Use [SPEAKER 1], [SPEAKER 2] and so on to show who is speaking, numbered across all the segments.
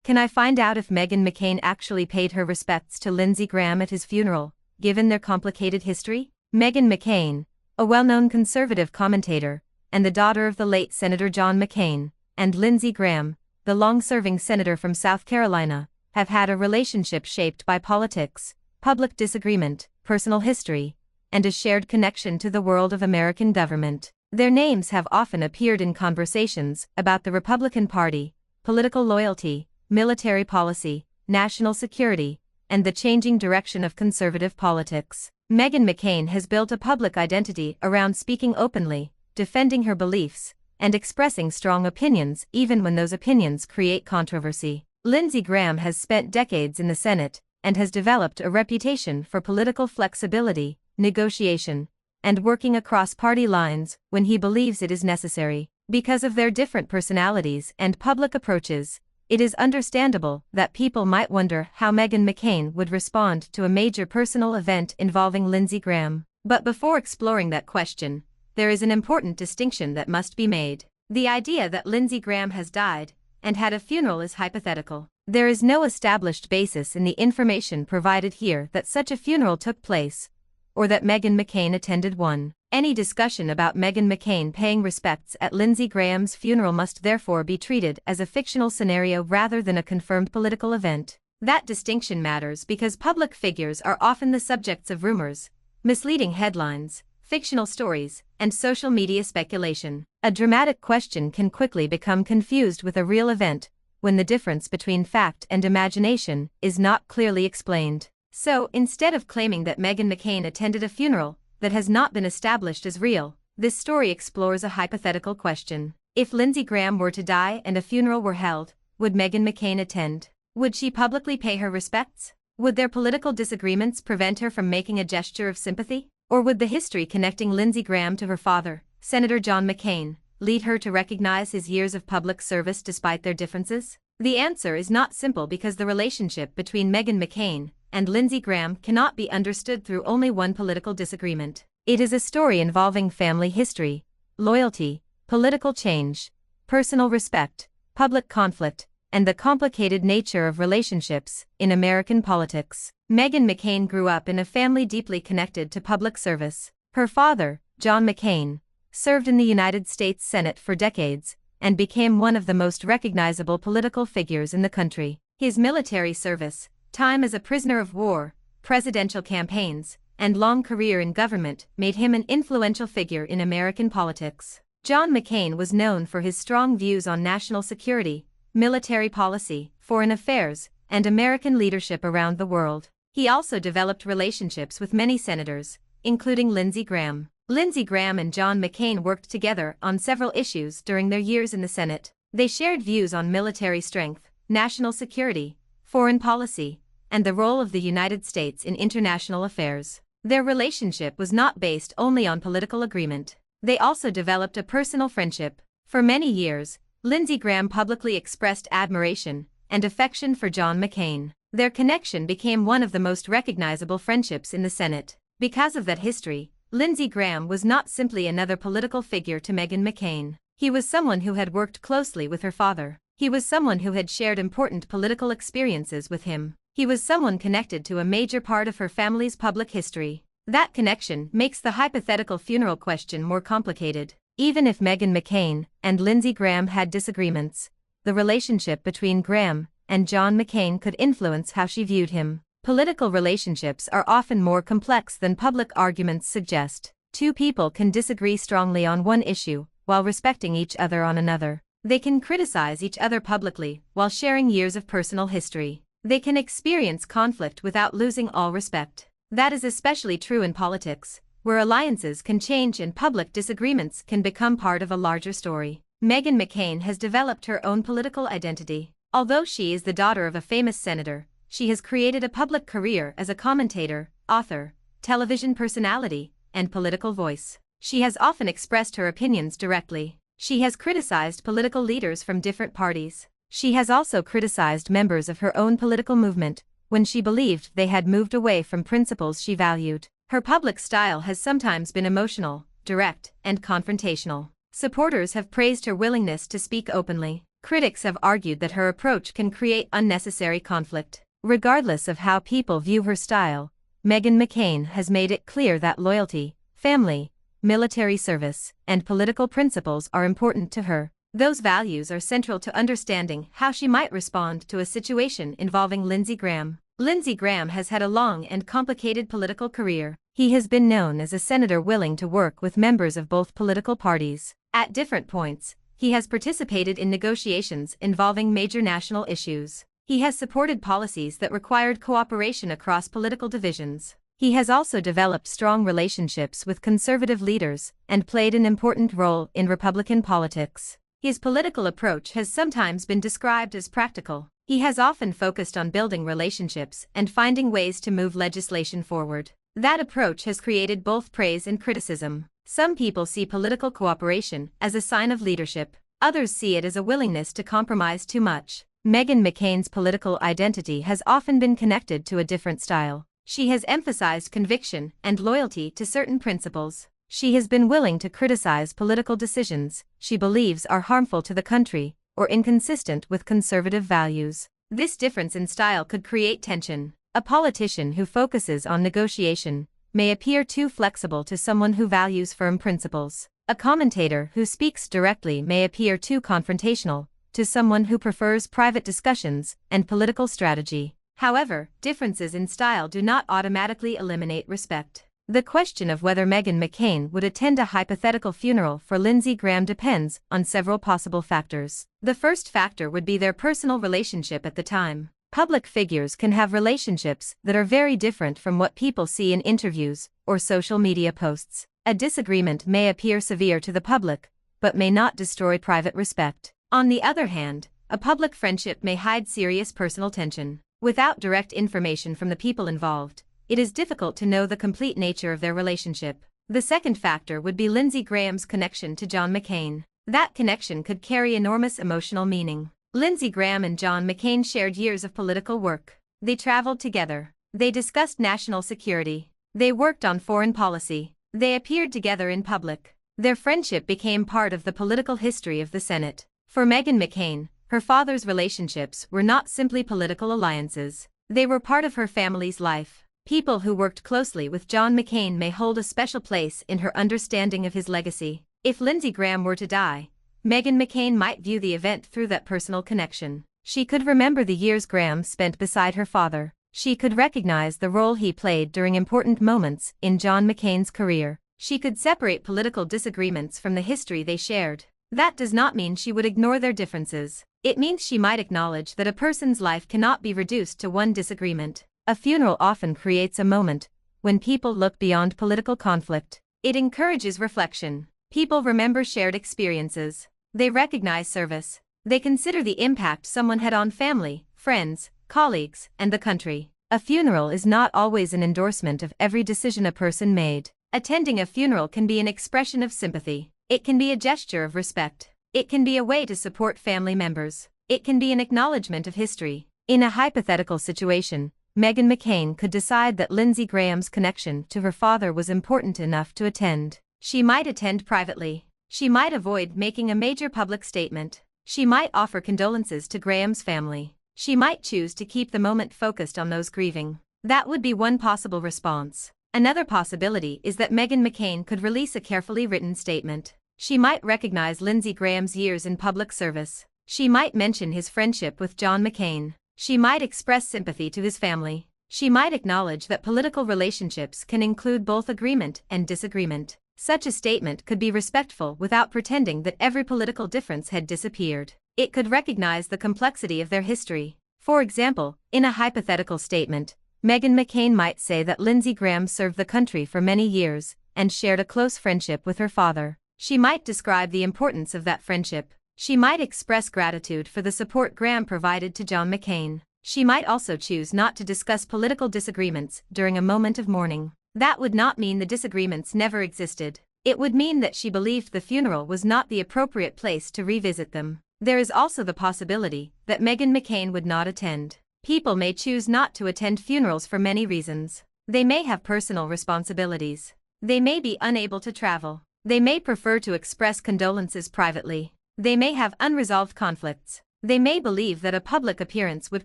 [SPEAKER 1] Can I find out if Meghan McCain actually paid her respects to Lindsey Graham at his funeral, given their complicated history? Meghan McCain, a well-known conservative commentator, and the daughter of the late Senator John McCain, and Lindsey Graham, the long-serving senator from South Carolina, have had a relationship shaped by politics, public disagreement, personal history, and a shared connection to the world of American government. Their names have often appeared in conversations about the Republican Party, political loyalty, military policy, national security, and the changing direction of conservative politics. Meghan McCain has built a public identity around speaking openly, defending her beliefs, and expressing strong opinions even when those opinions create controversy. Lindsey Graham has spent decades in the Senate and has developed a reputation for political flexibility, negotiation, and working across party lines when he believes it is necessary. Because of their different personalities and public approaches, it is understandable that people might wonder how Meghan McCain would respond to a major personal event involving Lindsey Graham. But before exploring that question, there is an important distinction that must be made. The idea that Lindsey Graham has died and had a funeral is hypothetical. There is no established basis in the information provided here that such a funeral took place, or that Meghan McCain attended one. Any discussion about Meghan McCain paying respects at Lindsey Graham's funeral must therefore be treated as a fictional scenario rather than a confirmed political event. That distinction matters because public figures are often the subjects of rumors, misleading headlines, fictional stories, and social media speculation. A dramatic question can quickly become confused with a real event when the difference between fact and imagination is not clearly explained. So, instead of claiming that Meghan McCain attended a funeral that has not been established as real, this story explores a hypothetical question. If Lindsey Graham were to die and a funeral were held, would Meghan McCain attend? Would she publicly pay her respects? Would their political disagreements prevent her from making a gesture of sympathy? Or would the history connecting Lindsey Graham to her father, Senator John McCain, lead her to recognize his years of public service despite their differences? The answer is not simple because the relationship between Meghan McCain and Lindsey Graham cannot be understood through only one political disagreement. It is a story involving family history, loyalty, political change, personal respect, public conflict, and the complicated nature of relationships in American politics. Meghan McCain grew up in a family deeply connected to public service. Her father, John McCain, served in the United States Senate for decades and became one of the most recognizable political figures in the country. His military service, time as a prisoner of war, presidential campaigns, and long career in government made him an influential figure in American politics. John McCain was known for his strong views on national security, military policy, foreign affairs, and American leadership around the world. He also developed relationships with many senators, including Lindsey Graham. Lindsey Graham and John McCain worked together on several issues during their years in the Senate. They shared views on military strength, national security, foreign policy, and the role of the United States in international affairs. Their relationship was not based only on political agreement. They also developed a personal friendship. For many years, Lindsey Graham publicly expressed admiration and affection for John McCain. Their connection became one of the most recognizable friendships in the Senate. Because of that history, Lindsey Graham was not simply another political figure to Meghan McCain. He was someone who had worked closely with her father. He was someone who had shared important political experiences with him. He was someone connected to a major part of her family's public history. That connection makes the hypothetical funeral question more complicated. Even if Meghan McCain and Lindsey Graham had disagreements, the relationship between Graham and John McCain could influence how she viewed him. Political relationships are often more complex than public arguments suggest. Two people can disagree strongly on one issue while respecting each other on another. They can criticize each other publicly while sharing years of personal history. They can experience conflict without losing all respect. That is especially true in politics, where alliances can change and public disagreements can become part of a larger story. Meghan McCain has developed her own political identity. Although she is the daughter of a famous senator, she has created a public career as a commentator, author, television personality, and political voice. She has often expressed her opinions directly. She has criticized political leaders from different parties. She has also criticized members of her own political movement when she believed they had moved away from principles she valued. Her public style has sometimes been emotional, direct, and confrontational. Supporters have praised her willingness to speak openly. Critics have argued that her approach can create unnecessary conflict. Regardless of how people view her style, Meghan McCain has made it clear that loyalty, family, military service, and political principles are important to her. Those values are central to understanding how she might respond to a situation involving Lindsey Graham. Lindsey Graham has had a long and complicated political career. He has been known as a senator willing to work with members of both political parties. At different points, he has participated in negotiations involving major national issues. He has supported policies that required cooperation across political divisions. He has also developed strong relationships with conservative leaders and played an important role in Republican politics. His political approach has sometimes been described as practical. He has often focused on building relationships and finding ways to move legislation forward. That approach has created both praise and criticism. Some people see political cooperation as a sign of leadership. Others see it as a willingness to compromise too much. Meghan McCain's political identity has often been connected to a different style. She has emphasized conviction and loyalty to certain principles. She has been willing to criticize political decisions she believes are harmful to the country or inconsistent with conservative values. This difference in style could create tension. A politician who focuses on negotiation may appear too flexible to someone who values firm principles. A commentator who speaks directly may appear too confrontational to someone who prefers private discussions and political strategy. However, differences in style do not automatically eliminate respect. The question of whether Meghan McCain would attend a hypothetical funeral for Lindsey Graham depends on several possible factors. The first factor would be their personal relationship at the time. Public figures can have relationships that are very different from what people see in interviews or social media posts. A disagreement may appear severe to the public, but may not destroy private respect. On the other hand, a public friendship may hide serious personal tension. Without direct information from the people involved, it is difficult to know the complete nature of their relationship. The second factor would be Lindsey Graham's connection to John McCain. That connection could carry enormous emotional meaning. Lindsey Graham and John McCain shared years of political work. They traveled together. They discussed national security. They worked on foreign policy. They appeared together in public. Their friendship became part of the political history of the Senate. For Meghan McCain, her father's relationships were not simply political alliances. They were part of her family's life. People who worked closely with John McCain may hold a special place in her understanding of his legacy. If Lindsey Graham were to die, Meghan McCain might view the event through that personal connection. She could remember the years Graham spent beside her father. She could recognize the role he played during important moments in John McCain's career. She could separate political disagreements from the history they shared. That does not mean she would ignore their differences. It means she might acknowledge that a person's life cannot be reduced to one disagreement. A funeral often creates a moment when people look beyond political conflict. It encourages reflection. People remember shared experiences. They recognize service. They consider the impact someone had on family, friends, colleagues, and the country. A funeral is not always an endorsement of every decision a person made. Attending a funeral can be an expression of sympathy. It can be a gesture of respect. It can be a way to support family members. It can be an acknowledgement of history. In a hypothetical situation, Meghan McCain could decide that Lindsey Graham's connection to her father was important enough to attend. She might attend privately. She might avoid making a major public statement. She might offer condolences to Graham's family. She might choose to keep the moment focused on those grieving. That would be one possible response. Another possibility is that Meghan McCain could release a carefully written statement. She might recognize Lindsey Graham's years in public service. She might mention his friendship with John McCain. She might express sympathy to his family. She might acknowledge that political relationships can include both agreement and disagreement. Such a statement could be respectful without pretending that every political difference had disappeared. It could recognize the complexity of their history. For example, in a hypothetical statement, Meghan McCain might say that Lindsey Graham served the country for many years and shared a close friendship with her father. She might describe the importance of that friendship. She might express gratitude for the support Graham provided to John McCain. She might also choose not to discuss political disagreements during a moment of mourning. That would not mean the disagreements never existed. It would mean that she believed the funeral was not the appropriate place to revisit them. There is also the possibility that Meghan McCain would not attend. People may choose not to attend funerals for many reasons. They may have personal responsibilities. They may be unable to travel. They may prefer to express condolences privately. They may have unresolved conflicts. They may believe that a public appearance would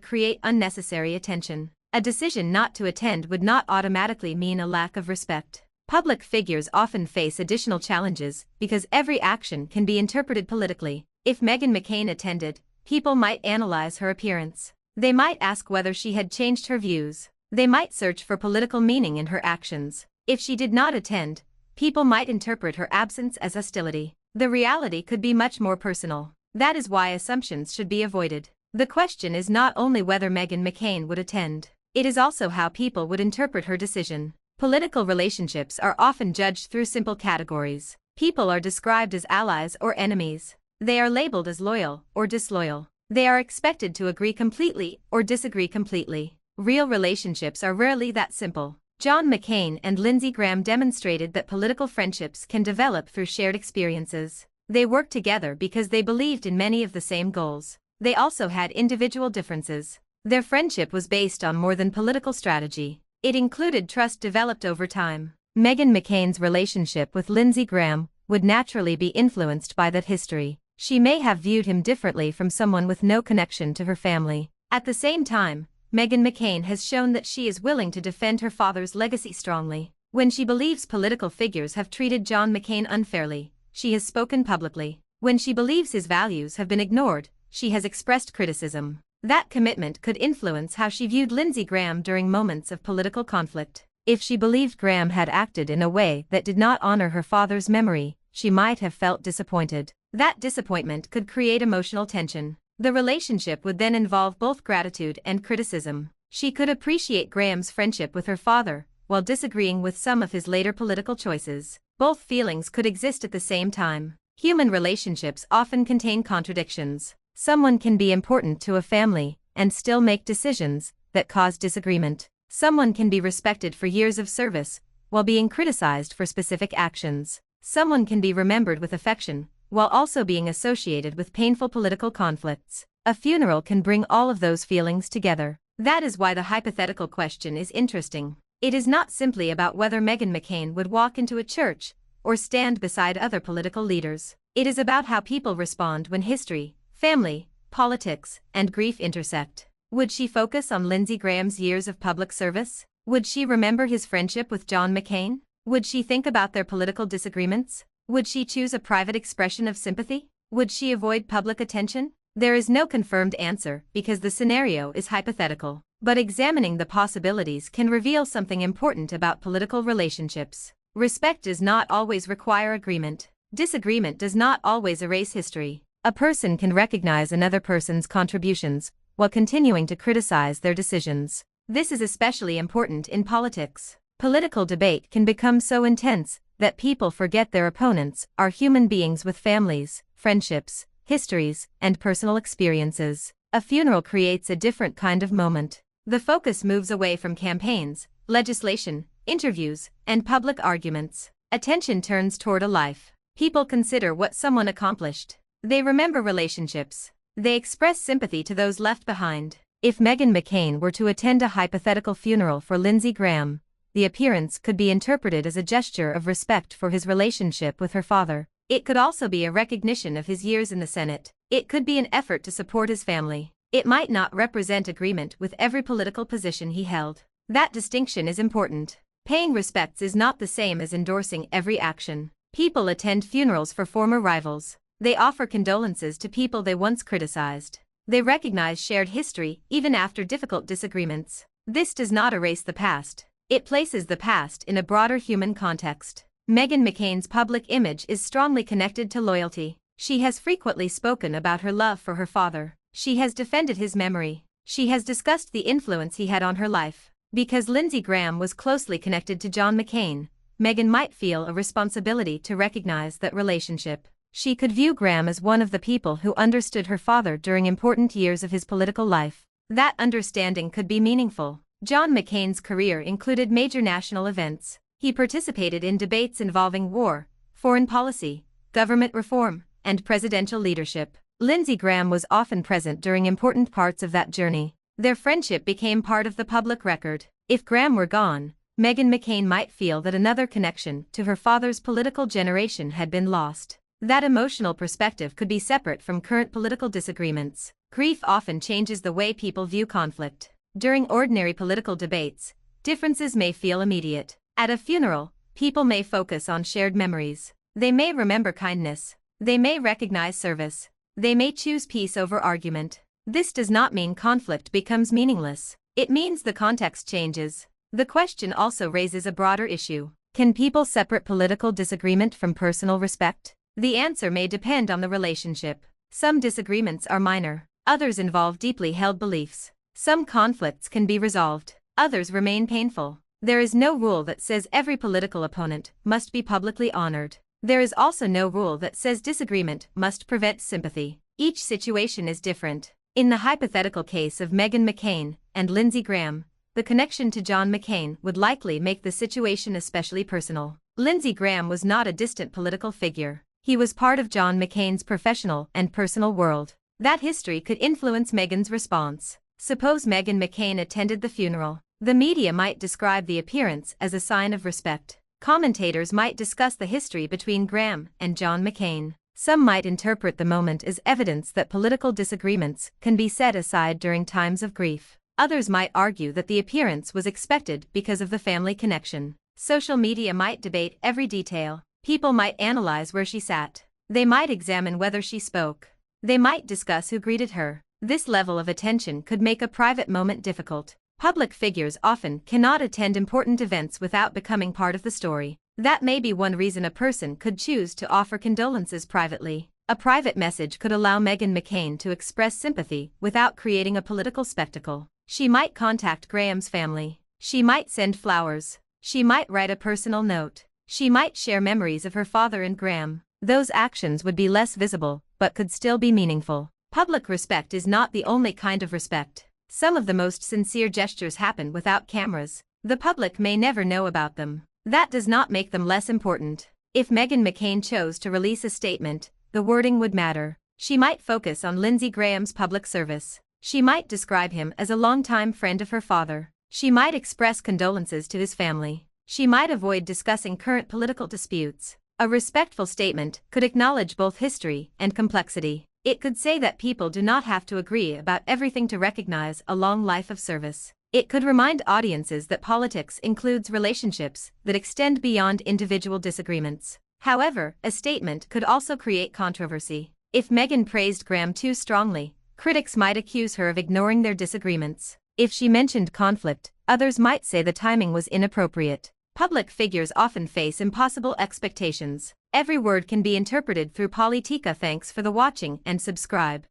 [SPEAKER 1] create unnecessary attention. A decision not to attend would not automatically mean a lack of respect. Public figures often face additional challenges because every action can be interpreted politically. If Meghan McCain attended, people might analyze her appearance. They might ask whether she had changed her views. They might search for political meaning in her actions. If she did not attend, people might interpret her absence as hostility. The reality could be much more personal. That is why assumptions should be avoided. The question is not only whether Meghan McCain would attend, it is also how people would interpret her decision. Political relationships are often judged through simple categories. People are described as allies or enemies. They are labeled as loyal or disloyal. They are expected to agree completely or disagree completely. Real relationships are rarely that simple. John McCain and Lindsey Graham demonstrated that political friendships can develop through shared experiences. They worked together because they believed in many of the same goals. They also had individual differences. Their friendship was based on more than political strategy. It included trust developed over time. Meghan McCain's relationship with Lindsey Graham would naturally be influenced by that history. She may have viewed him differently from someone with no connection to her family. At the same time, Meghan McCain has shown that she is willing to defend her father's legacy strongly. When she believes political figures have treated John McCain unfairly, she has spoken publicly. When she believes his values have been ignored, she has expressed criticism. That commitment could influence how she viewed Lindsey Graham during moments of political conflict. If she believed Graham had acted in a way that did not honor her father's memory, she might have felt disappointed. That disappointment could create emotional tension. The relationship would then involve both gratitude and criticism. She could appreciate Graham's friendship with her father, while disagreeing with some of his later political choices. Both feelings could exist at the same time. Human relationships often contain contradictions. Someone can be important to a family and still make decisions that cause disagreement. Someone can be respected for years of service while being criticized for specific actions. Someone can be remembered with affection while also being associated with painful political conflicts. A funeral can bring all of those feelings together. That is why the hypothetical question is interesting. It is not simply about whether Meghan McCain would walk into a church or stand beside other political leaders. It is about how people respond when history, family, politics, and grief intersect. Would she focus on Lindsey Graham's years of public service? Would she remember his friendship with John McCain? Would she think about their political disagreements? Would she choose a private expression of sympathy? Would she avoid public attention? There is no confirmed answer because the scenario is hypothetical. But examining the possibilities can reveal something important about political relationships. Respect does not always require agreement. Disagreement does not always erase history. A person can recognize another person's contributions while continuing to criticize their decisions. This is especially important in politics. Political debate can become so intense that people forget their opponents are human beings with families, friendships, histories, and personal experiences. A funeral creates a different kind of moment. The focus moves away from campaigns, legislation, interviews, and public arguments. Attention turns toward a life. People consider what someone accomplished. They remember relationships. They express sympathy to those left behind. If Meghan McCain were to attend a hypothetical funeral for Lindsey Graham, the appearance could be interpreted as a gesture of respect for his relationship with her father. It could also be a recognition of his years in the Senate. It could be an effort to support his family. It might not represent agreement with every political position he held. That distinction is important. Paying respects is not the same as endorsing every action. People attend funerals for former rivals. They offer condolences to people they once criticized. They recognize shared history even after difficult disagreements. This does not erase the past. It places the past in a broader human context. Meghan McCain's public image is strongly connected to loyalty. She has frequently spoken about her love for her father. She has defended his memory. She has discussed the influence he had on her life. Because Lindsey Graham was closely connected to John McCain, Meghan might feel a responsibility to recognize that relationship. She could view Graham as one of the people who understood her father during important years of his political life. That understanding could be meaningful. John McCain's career included major national events. He participated in debates involving war, foreign policy, government reform, and presidential leadership. Lindsey Graham was often present during important parts of that journey. Their friendship became part of the public record. If Graham were gone, Meghan McCain might feel that another connection to her father's political generation had been lost. That emotional perspective could be separate from current political disagreements. Grief often changes the way people view conflict. During ordinary political debates, differences may feel immediate. At a funeral, people may focus on shared memories. They may remember kindness. They may recognize service. They may choose peace over argument. This does not mean conflict becomes meaningless. It means the context changes. The question also raises a broader issue. Can people separate political disagreement from personal respect? The answer may depend on the relationship. Some disagreements are minor. Others involve deeply held beliefs. Some conflicts can be resolved. Others remain painful. There is no rule that says every political opponent must be publicly honored. There is also no rule that says disagreement must prevent sympathy. Each situation is different. In the hypothetical case of Meghan McCain and Lindsey Graham, the connection to John McCain would likely make the situation especially personal. Lindsey Graham was not a distant political figure. He was part of John McCain's professional and personal world. That history could influence Meghan's response. Suppose Meghan McCain attended the funeral. The media might describe the appearance as a sign of respect. Commentators might discuss the history between Graham and John McCain. Some might interpret the moment as evidence that political disagreements can be set aside during times of grief. Others might argue that the appearance was expected because of the family connection. Social media might debate every detail. People might analyze where she sat. They might examine whether she spoke. They might discuss who greeted her. This level of attention could make a private moment difficult. Public figures often cannot attend important events without becoming part of the story. That may be one reason a person could choose to offer condolences privately. A private message could allow Meghan McCain to express sympathy without creating a political spectacle. She might contact Graham's family. She might send flowers. She might write a personal note. She might share memories of her father and Graham. Those actions would be less visible, but could still be meaningful. Public respect is not the only kind of respect. Some of the most sincere gestures happen without cameras. The public may never know about them. That does not make them less important. If Meghan McCain chose to release a statement, the wording would matter. She might focus on Lindsey Graham's public service. She might describe him as a longtime friend of her father. She might express condolences to his family. She might avoid discussing current political disputes. A respectful statement could acknowledge both history and complexity. It could say that people do not have to agree about everything to recognize a long life of service. It could remind audiences that politics includes relationships that extend beyond individual disagreements. However, a statement could also create controversy. If Meghan praised Graham too strongly, critics might accuse her of ignoring their disagreements. If she mentioned conflict, others might say the timing was inappropriate. Public figures often face impossible expectations. Every word can be interpreted through politica. Thanks for the watching and subscribe.